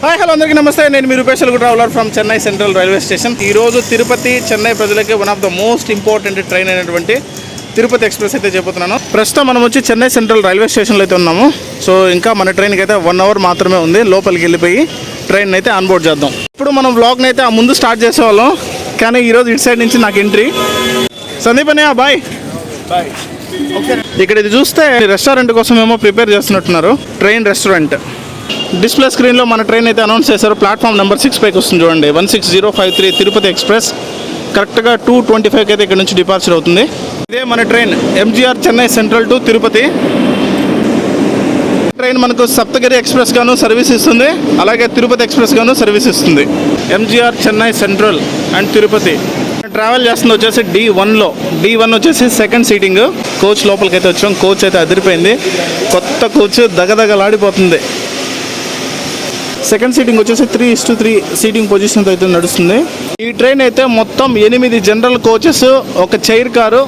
Hi hello అందరికీ నమస్తే. నేను మీ Rupesh traveller from Chennai central railway station. ఈరోజు తిరుపతి చెన్నై ప్రజలకి one of the most important train అయినటువంటి తిరుపతి ఎక్స్ప్రెస్ అయితే చెబుతున్నాను. ప్రస్తుతం మనం వచ్చి చెన్నై సెంట్రల్ రైల్వే స్టేషన్లో అయితే ఉన్నాము. సో ఇంకా మన ట్రైన్కి అయితే 1 అవర్ మాత్రమే ఉంది. లోపలికి వెళ్ళిపోయి ట్రైన్ అయితే ఆన్బోర్డ్ చేద్దాం. ఇప్పుడు మనం వ్లాగ్ని అయితే ఆ ముందు స్టార్ట్ చేసేవాళ్ళం, కానీ ఈరోజు ఇటు సైడ్ నుంచి నాకు ఎంట్రీ. సందీప్ అన్నయ్య బాయ్. ఇక్కడ ఇది చూస్తే రెస్టారెంట్ కోసం ఏమో ప్రిపేర్ చేస్తున్నట్టున్నారు. ట్రైన్ రెస్టారెంట్ డిస్ప్లే స్క్రీన్లో మన ట్రైన్ అయితే అనౌన్స్ చేశారు. ప్లాట్ఫామ్ నెంబర్ 6 పైకి వస్తుంది చూడండి. 16053 తిరుపతి ఎక్స్ప్రెస్. కరెక్ట్గా 2:25 అయితే ఇక్కడ నుంచి డిపార్చర్ అవుతుంది. ఇదే మన train MGR Chennai central to Tirupati. Train మనకు సప్తగిరి ఎక్స్ప్రెస్ గాను సర్వీస్ ఇస్తుంది, అలాగే తిరుపతి ఎక్స్ప్రెస్ గాను సర్వీస్ ఇస్తుంది. MGR Chennai central and Tirupati travel చేస్తుంది వచ్చేసి D1లో. D1 వచ్చేసి సెకండ్ సీటింగ్. కోచ్ లోపలికి అయితే వచ్చాం. కోచ్ అయితే అదిరిపోయింది. కొత్త కోచ్ దగదగలాడిపోతుంది. సెకండ్ సీటింగ్ వచ్చేసి 3:3 సీటింగ్ పొజిషన్తో అయితే నడుస్తుంది. ఈ ట్రైన్ అయితే మొత్తం 8 జనరల్ కోచెస్, ఒక చైర్ కారు,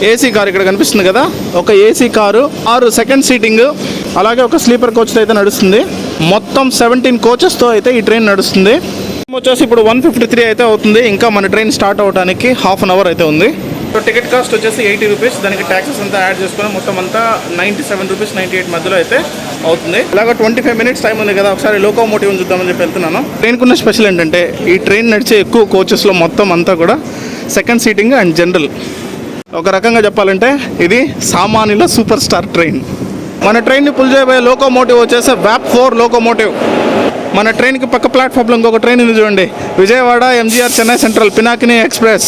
ఏసీ కారు ఇక్కడ కనిపిస్తుంది కదా, ఒక ఏసీ కారు, 6 సెకండ్ సీటింగ్, అలాగే ఒక స్లీపర్ కోచ్తో అయితే నడుస్తుంది. మొత్తం 17 కోచెస్తో అయితే ఈ ట్రైన్ నడుస్తుంది. వచ్చేసి ఇప్పుడు 153 అయితే అవుతుంది. ఇంకా మన ట్రైన్ స్టార్ట్ అవడానికి హాఫ్ అన్ అవర్ అయితే ఉంది. సో టికెట్ కాస్ట్ వచ్చేసి 80 రూపీస్. దానికి ట్యాక్సెస్ అంతా యాడ్ చేసుకుని మొత్తం అంతా 97 రూపీస్ 98 మధ్యలో అయితే అవుతుంది. ఇలాగ 25 మినిట్స్ టైం ఉంది కదా, ఒకసారి లోకోమోటివ్ చూద్దామని చెప్పి వెళ్తున్నాను. ట్రైన్కున్న స్పెషల్ ఏంటంటే ఈ ట్రైన్ నడిచే ఎక్కువ కోచెస్లో మొత్తం అంతా కూడా సెకండ్ సీటింగ్ అండ్ జనరల్. ఒక రకంగా చెప్పాలంటే ఇది సామాన్యుల సూపర్ స్టార్ ట్రైన్. మన ట్రైన్ని పుల్ చేయబోయే లోకోమోటివ్ వచ్చేసి VAP4 లోకోమోటివ్. మన ట్రైన్కి పక్క ప్లాట్ఫామ్లో ఇంకొక ట్రైన్ ఉంది చూడండి, విజయవాడ ఎంజీఆర్ చెన్నై సెంట్రల్ పినాకిని ఎక్స్ప్రెస్.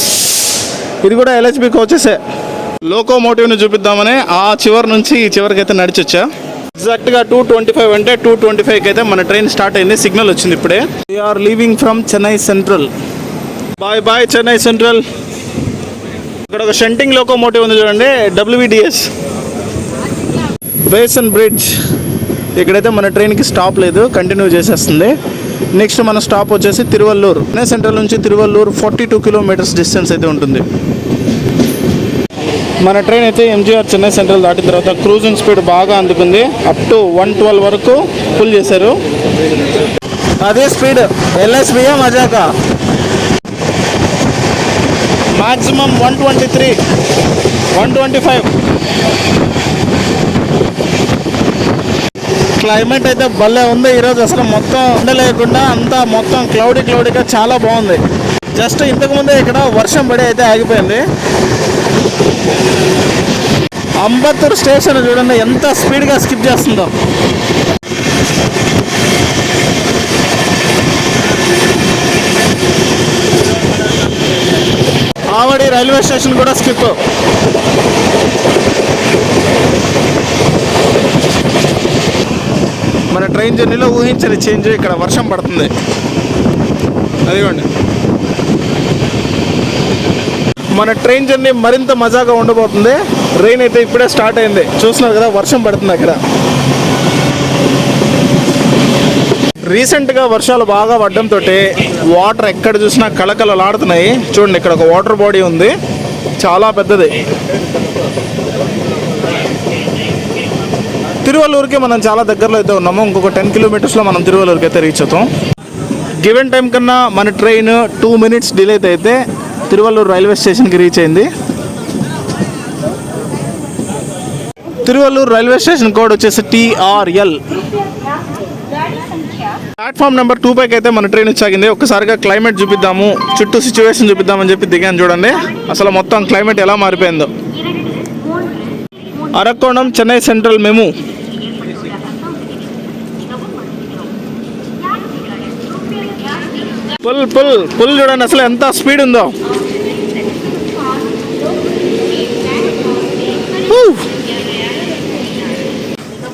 ఇది కూడా LHB కోచెసే. లోకోమోటివ్ని చూపిద్దామని ఆ చివరి నుంచి ఈ చివరికి అయితే నడిచొచ్చా. ఎగ్జాక్ట్గా 2:25 అంటే 2:25కి అయితే మన ట్రైన్ స్టార్ట్ అయింది. సిగ్నల్ వచ్చింది ఇప్పుడే. We're leaving from Chennai Central. Bye bye Chennai Central. ఇక్కడ ఒక షంటింగ్ లోకోమోటివ్ ఉంది చూడండి, WVDS బేసన్ బ్రిడ్జ్. ఇక్కడైతే మన ట్రైన్కి స్టాప్ లేదు, కంటిన్యూ చేసేస్తుంది. నెక్స్ట్ మన స్టాప్ వచ్చేసి తిరువల్లూరు. చెన్నై సెంట్రల్ నుంచి తిరువల్లూరు 42 కిలోమీటర్స్ డిస్టెన్స్ అయితే ఉంటుంది. మన ట్రైన్ అయితే ఎంజీఆర్ చెన్నై సెంట్రల్ దాటిన తర్వాత క్రూజింగ్ స్పీడ్ బాగా అందుకుంది. అప్ టు 112 వరకు ఫుల్ చేశారు. అదే స్పీడ్ LSBయా మజాకా. మ్యాక్సిమం 123, 125. క్లైమేట్ అయితే భలే ఉంది ఈరోజు. అసలు మొత్తం ఉండలేకుండా అంతా మొత్తం క్లౌడీగా చాలా బాగుంది. జస్ట్ ఇంతకుముందే ఇక్కడ వర్షం పడి అయితే ఆగిపోయింది. అంబత్తూరు స్టేషన్ చూడండి ఎంత స్పీడ్గా స్కిప్ చేస్తుందో. ఆవడి రైల్వే స్టేషన్ కూడా స్కిప్. మన ట్రైన్ జర్నీలో ఊహించని చేంజ్, ఇక్కడ వర్షం పడుతుంది. అదిగోండి, మన ట్రైన్ జర్నీ మరింత మజాగా ఉండబోతుంది. ట్రైన్ అయితే ఇప్పుడే స్టార్ట్ అయింది, చూస్తున్నారు కదా వర్షం పడుతుంది అక్కడ. రీసెంట్గా వర్షాలు బాగా పడడంతో వాటర్ ఎక్కడ చూసినా కళకళలాడుతున్నాయి. చూడండి, ఇక్కడ ఒక వాటర్ బాడీ ఉంది, చాలా పెద్దది. తిరువల్లూరుకి మనం చాలా దగ్గరలో అయితే ఉన్నాము. ఇంకొక 10 కిలోమీటర్స్లో మనం తిరువల్లూరుకి అయితే రీచ్ అవుతాం. గివెన్ టైం కన్నా మన ట్రైన్ 2 మినిట్స్ డిలే అయితే తిరువల్లూరు రైల్వే స్టేషన్కి రీచ్ అయింది. తిరువల్లూరు రైల్వే స్టేషన్ కోడ్ వచ్చేసి TRL. ప్లాట్ఫామ్ నెంబర్ 2 పైకి అయితే మన ట్రైన్ వచ్చాగింది. ఒక్కసారిగా క్లైమేట్ చూపిద్దాము, చుట్టూ సిచ్యువేషన్ చూపిద్దామని చెప్పి దిగాను. చూడండి అసలు మొత్తం క్లైమేట్ ఎలా మారిపోయిందో. అరక్కోణం చెన్నై సెంట్రల్ మెము. పుల్ చూడండి అసలు ఎంత స్పీడ్ ఉందో.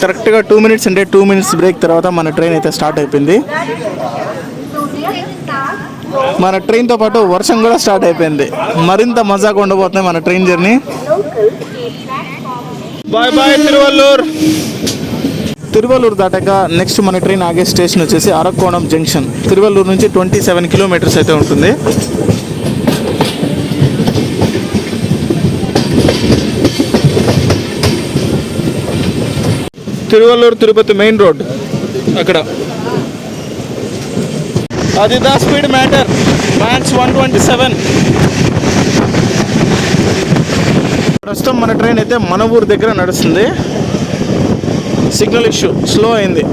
కరెక్ట్గా 2 మినిట్స్ అంటే 2 మినిట్స్ బ్రేక్ తర్వాత మన ట్రైన్ అయితే స్టార్ట్ అయిపోయింది. మన ట్రైన్తో పాటు వర్షం కూడా స్టార్ట్ అయిపోయింది. మరింత మజాగా ఉండబోతుంది మన train journey. Bye bye Tiruvallur. Tiruvallur దాటాక నెక్స్ట్ మన ట్రైన్ ఆగే స్టేషన్ వచ్చేసి అరక్కోణం జంక్షన్. తిరువల్లూరు నుంచి 27 కిలోమీటర్స్ అయితే ఉంటుంది. తిరువల్లూరు తిరుపతి మెయిన్ రోడ్ అక్కడ అది ద స్పీడ్ మ్యాటర్, మ్యాక్స్ 127. ప్రస్తుతం మన ట్రైన్ అయితే మన ఊరు దగ్గర నడుస్తుంది. సిగ్నల్ ఇష్యూ, స్లో అయింది.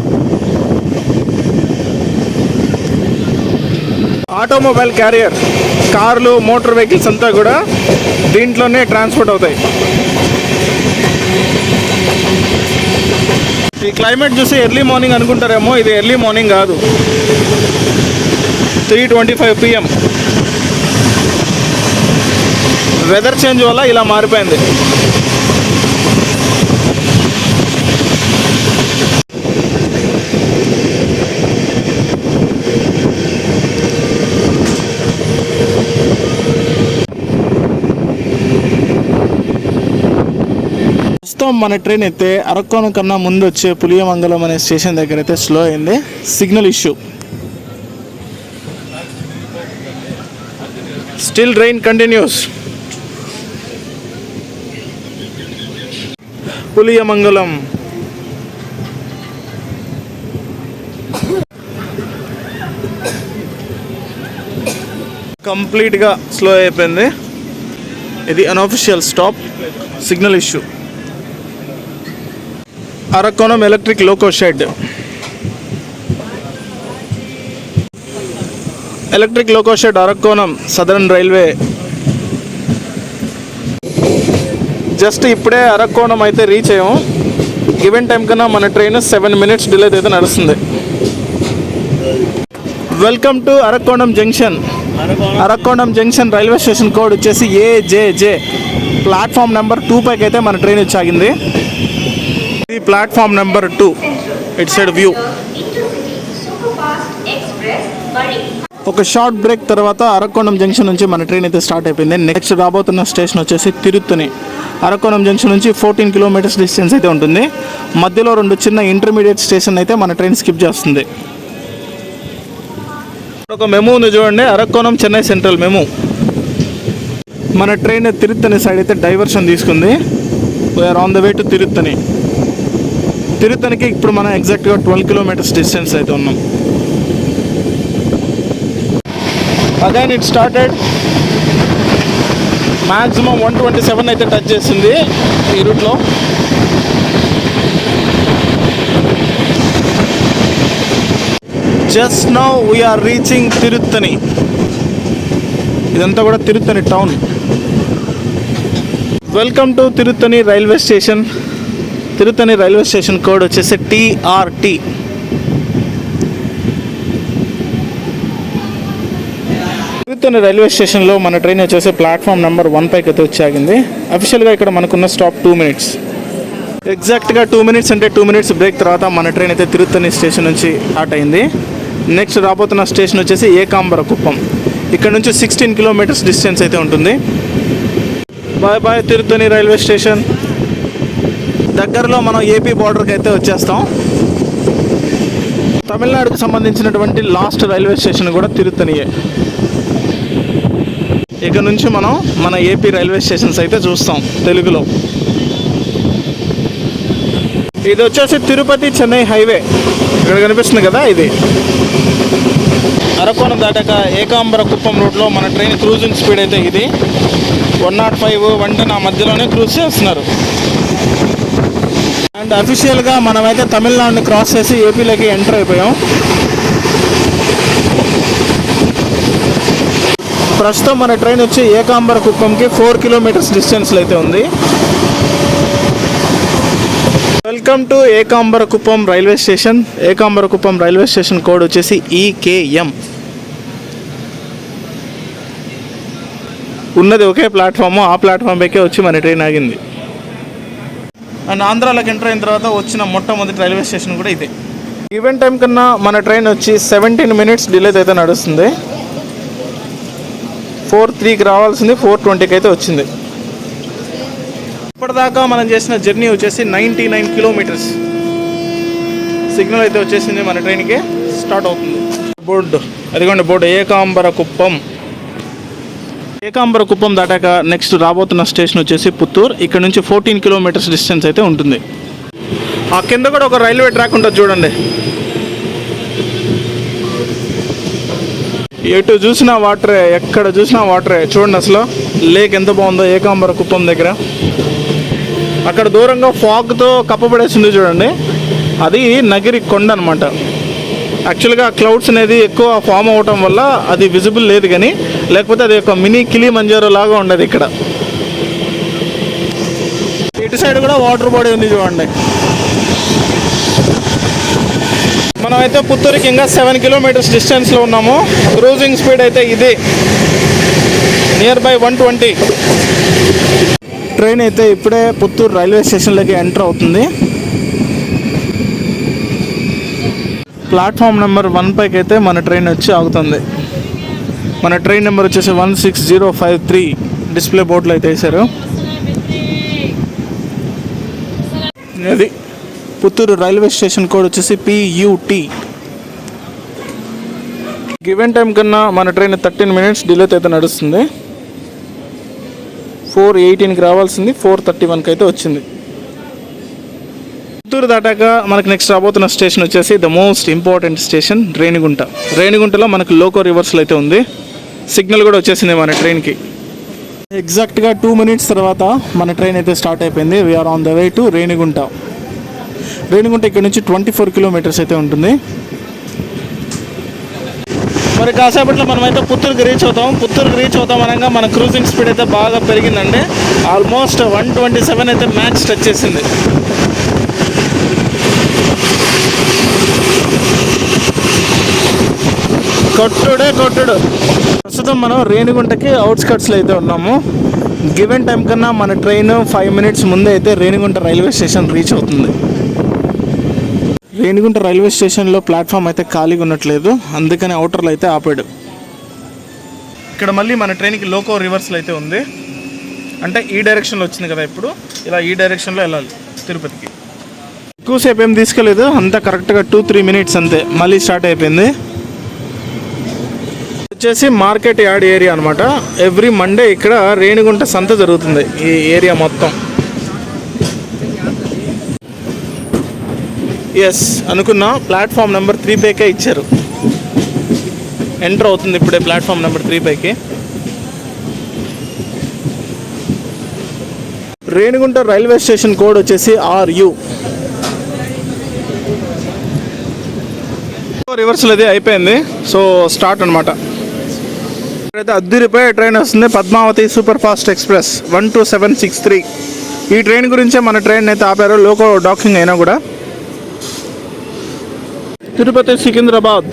ఆటోమొబైల్ క్యారియర్, కార్లు, మోటార్ వెహికల్స్ అంతా కూడా దీంట్లోనే ట్రాన్స్పోర్ట్ అవుతాయి. ఈ క్లైమేట్ చూసి ఎర్లీ మార్నింగ్ అనుకుంటారేమో, ఇది ఎర్లీ మార్నింగ్ కాదు. 3:25 PM. వెదర్ చేంజ్ వల్ల ఇలా మారిపోయింది. ప్రస్తుతం మన ట్రైన్ అయితే అరక్కోణం కన్నా ముందు వచ్చే పులియమంగళం అనే స్టేషన్ దగ్గర అయితే స్లో అయింది. Signal issue. Still rain continues. Puliyamangalam. కంప్లీట్గా స్లో అయిపోయింది. ఇది unofficial stop. Signal issue. Arakkonam electric loco shed. Electric loco shed Arakkonam southern railway. Just ఇప్పుడే అరక్కోణం అయితే రీచ్ అయ్యాము. గివెన్ టైం కన్నా మన ట్రైన్ 7 minutes డిలే అయితే నడుస్తుంది. Welcome to Arakkonam junction. Arakkonam junction railway station code వచ్చేసి AJJ. ప్లాట్ఫామ్ నెంబర్ 2 పైకి అయితే మన ట్రైన్ వచ్చి ఆగింది. ఇది platform number 2. It side view. ఒక షార్ట్ బ్రేక్ తర్వాత అరక్కోణం జంక్షన్ నుంచి మన ట్రైన్ అయితే స్టార్ట్ అయిపోయింది. నెక్స్ట్ రాబోతున్న స్టేషన్ వచ్చేసి తిరుత్తని. అరక్కోణం జంక్షన్ నుంచి 14 kilometers డిస్టెన్స్ అయితే ఉంటుంది. మధ్యలో 2 చిన్న ఇంటర్మీడియట్ స్టేషన్ అయితే మన ట్రైన్ స్కిప్ చేస్తుంది. ఒక మెమూ ఉంది చూడండి, అరక్కోణం చెన్నై సెంట్రల్ మెమూ. మన ట్రైన్ తిరుత్తని సైడ్ అయితే డైవర్షన్ తీసుకుంది. We're on the way to Tiruttani. తిరుత్తనికి ఇప్పుడు మనం ఎగ్జాక్ట్గా 12 kilometers డిస్టెన్స్ అయితే ఉన్నాం. Again it started. మ్యాక్సిమం 127 అయితే టచ్ చేసింది ఈ రూట్లో. Just now we're reaching Tiruttani. ఇదంతా కూడా Tiruttani town. Welcome to Tiruttani railway station. Tiruttani railway station code వచ్చేసి TRT. తిరుత్తని రైల్వే స్టేషన్లో మన ట్రైన్ వచ్చేసి ప్లాట్ఫామ్ నెంబర్ 1 పైకి అయితే వచ్చి ఆగింది. అఫీషియల్గా ఇక్కడ మనకున్న స్టాప్ 2 minutes. ఎగ్జాక్ట్గా 2 minutes అంటే 2 minutes బ్రేక్ తర్వాత మన ట్రైన్ అయితే తిరుత్తని స్టేషన్ నుంచి స్టార్ట్ అయింది. నెక్స్ట్ రాబోతున్న స్టేషన్ వచ్చేసి ఏకాంబరకుప్పం. ఇక్కడ నుంచి 16 kilometers డిస్టెన్స్ అయితే ఉంటుంది. Bye bye Tiruttani railway station. దగ్గరలో మనం ఏపీ బార్డర్కి అయితే వచ్చేస్తాం. తమిళనాడుకు సంబంధించినటువంటి లాస్ట్ రైల్వే స్టేషన్ కూడా తిరుత్తనియే. ఇక నుంచి మనం మన ఏపీ రైల్వే స్టేషన్స్ అయితే చూస్తాం తెలుగులో. ఇది వచ్చేసి తిరుపతి చెన్నై హైవే. ఇక్కడ కనిపిస్తుంది కదా, ఇది అరక్కోణం దాటాక ఏకాంబరకుప్పం రూట్లో మన ట్రైన్ క్రూజింగ్ స్పీడ్ అయితే ఇది 105, 110 ఆ మధ్యలోనే క్రూజ్ చేస్తున్నారు. అండ్ అఫీషియల్గా మనమైతే తమిళనాడుని క్రాస్ చేసి ఏపీలోకి ఎంటర్ అయిపోయాం. ప్రస్తుతం మన ట్రైన్ వచ్చి ఏకాంబరకుప్పంకి 4 kilometers డిస్టెన్స్లో అయితే ఉంది. Welcome to Ekambarakuppam railway station. Ekambarakuppam railway station code వచ్చేసి EKM. ఉన్నది ఒకే ప్లాట్ఫాము. ఆ ప్లాట్ఫామ్ పైకే వచ్చి మన ట్రైన్ ఆగింది. అండ్ ఆంధ్రాలోకి ఎంటర్ అయిన తర్వాత వచ్చిన మొట్టమొదటి రైల్వే స్టేషన్ కూడా ఇదే. ఈవెంట్ టైం కన్నా మన ట్రైన్ వచ్చి 17 minutes డిలే అయితే నడుస్తుంది. 4:03కి రావాల్సింది 4:20కి అయితే వచ్చింది. ఇప్పటిదాకా మనం చేసిన జర్నీ వచ్చేసి 99 kilometers. సిగ్నల్ అయితే వచ్చేసింది మన ట్రైన్కి. స్టార్ట్ అవుతుంది. బోర్డు అదిగోండి, బోర్డు ఏకాంబరకుప్పం. ఏకాంబరకుప్పం దాటాక నెక్స్ట్ రాబోతున్న స్టేషన్ వచ్చేసి పుత్తూరు. ఇక్కడ నుంచి 14 kilometers డిస్టెన్స్ అయితే ఉంటుంది. ఆ కింద కూడా ఒక రైల్వే ట్రాక్ ఉంటుంది చూడండి. ఎటు చూసినా వాటరే, ఎక్కడ చూసినా వాటరే. చూడండి అసలు లేక్ ఎంత బాగుందో ఏకాంబర కుప్పం దగ్గర. అక్కడ దూరంగా ఫాగ్తో కప్పబడేసింది చూడండి, అది నగిరి కొండ అనమాట. యాక్చువల్గా క్లౌడ్స్ అనేది ఎక్కువ ఫామ్ అవటం వల్ల అది విజిబుల్ లేదు, కానీ లేకపోతే అది ఒక మినీ కిలిమంజారో లాగా ఉండదు ఇక్కడ. ఇటు సైడ్ కూడా వాటర్ బాడీ ఉంది చూడండి. మనమైతే పుత్తూరుకి ఇంకా 7 కిలోమీటర్స్ డిస్టెన్స్లో ఉన్నాము. క్రూజింగ్ స్పీడ్ అయితే ఇది నియర్ బై 120. ట్రైన్ అయితే ఇప్పుడే పుత్తూరు రైల్వే స్టేషన్లోకి ఎంటర్ అవుతుంది. ప్లాట్ఫామ్ నెంబర్ 1 పైకి అయితే మన ట్రైన్ వచ్చి ఆగుతుంది. మన ట్రైన్ నెంబర్ వచ్చేసి 16053 డిస్ప్లే బోర్డులో అయితే వేశారు. అది పుత్తూరు రైల్వే స్టేషన్ కోడ్ వచ్చేసి PUT. గివెన్ టైం కన్నా మన ట్రైన్ 13 మినిట్స్ డిలేతో అయితే నడుస్తుంది. 4:18కి రావాల్సింది 4:31కి అయితే వచ్చింది. పుత్తూరు దాటాక మనకు నెక్స్ట్ రాబోతున్న స్టేషన్ వచ్చేసి the most important station Renigunta. రేణిగుంటలో మనకు లోకో రివర్సల్ అయితే ఉంది. సిగ్నల్ కూడా వచ్చేసింది మన ట్రైన్కి. ఎగ్జాక్ట్గా 2 మినిట్స్ తర్వాత మన ట్రైన్ అయితే స్టార్ట్ అయిపోయింది. We're on the way to Renigunta. Renigunta ఇక్కడ నుంచి 24 కిలోమీటర్స్ అయితే ఉంటుంది. మరి కాసేపట్లో మనమైతే పుత్తూరుకి రీచ్ అవుతాం అనగా మన క్రూజింగ్ స్పీడ్ అయితే బాగా పెరిగిందండి. ఆల్మోస్ట్ 127 అయితే మ్యాక్స్ టచ్ చేసింది. కొట్టుడు. ప్రస్తుతం మనం రేణిగుంటకి అవుట్స్కట్స్లో అయితే ఉన్నాము. గివెన్ టైం కన్నా మన ట్రైన్ 5 మినిట్స్ ముందే అయితే రేణిగుంట రైల్వే స్టేషన్ రీచ్ అవుతుంది. రేణిగుంట రైల్వే స్టేషన్లో ప్లాట్ఫామ్ అయితే ఖాళీగా ఉండట్లేదు, అందుకని అవుటర్లో అయితే ఆపాడు. ఇక్కడ మళ్ళీ మన ట్రైన్కి లోకో రివర్సల్ అయితే ఉంది. అంటే ఈ డైరెక్షన్లో వచ్చింది కదా, ఇప్పుడు ఇలా ఈ డైరెక్షన్లో వెళ్ళాలి తిరుపతికి. ఎక్కువసేపు ఏం తీసుకెళ్ళలేదు, అంతా కరెక్ట్గా 2-3 మినిట్స్ అంతే. మళ్ళీ స్టార్ట్ అయిపోయింది. వచ్చేసి మార్కెట్ యార్డ్ ఏరియా అనమాట. ఎవ్రీ మండే ఇక్కడ రేణిగుంట సంత జరుగుతుంది ఈ ఏరియా మొత్తం. ఎస్ అనుకున్నా, ప్లాట్ఫామ్ నెంబర్ 3 పైకే ఇచ్చారు. ఎంటర్ అవుతుంది ఇప్పుడే ప్లాట్ఫామ్ నెంబర్ 3 పైకి. రేణిగుంట రైల్వే స్టేషన్ కోడ్ వచ్చేసి RU. రివర్సల్ అది అయిపోయింది, సో స్టార్ట్ అనమాట. ఇక్కడైతే అద్దరిపోయే ట్రైన్ వస్తుంది, పద్మావతి సూపర్ ఫాస్ట్ ఎక్స్ప్రెస్ 12763. ఈ ట్రైన్ గురించే మన ట్రైన్ అయితే ఆపారు, లోకో డాకింగ్ అయినా కూడా. తిరుపతి సికింద్రాబాద్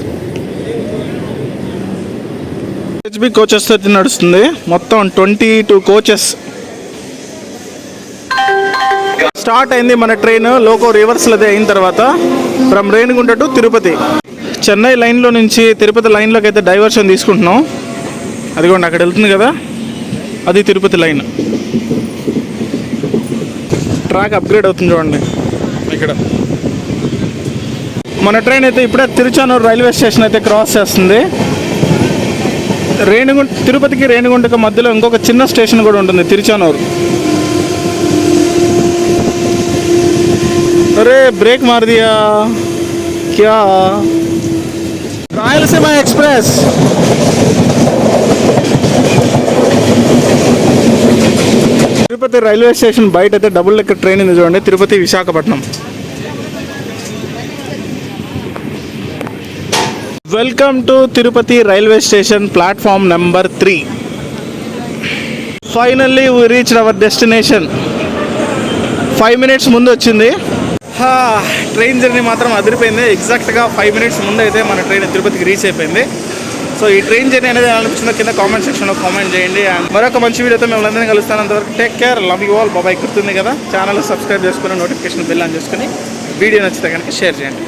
HB కోచెస్ అయితే నడుస్తుంది. మొత్తం 22 కోచెస్. స్టార్ట్ అయింది మన ట్రైన్ లోకో రివర్సల్ అది అయిన తర్వాత ఫ్రమ్ రేణిగుంట టు తిరుపతి. చెన్నై లైన్లో నుంచి తిరుపతి లైన్లోకి అయితే డైవర్షన్ తీసుకుంటున్నాం. అదిగోండి అక్కడ వెళ్తుంది కదా, అది తిరుపతి లైన్. ట్రాక్ అప్గ్రేడ్ అవుతుంది చూడండి ఇక్కడ. మన ట్రైన్ అయితే ఇప్పుడే తిరుచానూరు రైల్వే స్టేషన్ అయితే క్రాస్ చేస్తుంది. తిరుపతికి రేణిగుంటకి మధ్యలో ఇంకొక చిన్న స్టేషన్ కూడా ఉంటుంది, తిరుచానూరు. అరే బ్రేక్ మార్ దియా క్యా. Rayalaseema express. Tirupati railway station బయట అయితే డబుల్ డెక్కర్ ట్రైన్ ఉంది చూడండి, Tirupati Visakhapatnam. Welcome to Tirupati railway station platform number 3. Finally we reached hour destination. 5 minutes ముందు వచ్చింది. ట్రైన్ జర్నీ మాత్రం అదిరిపోయింది. ఎగ్జాక్ట్గా 5 మినిట్స్ ముందు అయితే మన ట్రైన్ తిరుపతికి రీచ్ అయిపోయింది. సో ఈ ట్రైన్ జర్నీ అనేది ఎలా అనిపించిందో కింద కామెంట్ సెక్షన్లో కామెంట్ చేయండి. అండ్ మరొక మంచి వీడియోతో మేము అందరినీ కలుస్తాను. అంతవరకు take care, love you all, బాబాయ్. గుర్తుంది కదా, ఛానల్ సబ్స్క్రైబ్ చేసుకుని నోటిఫికేషన్ బెల్ ఆన్ చేసుకుని వీడియో నచ్చితే కనుక షేర్ చేయండి.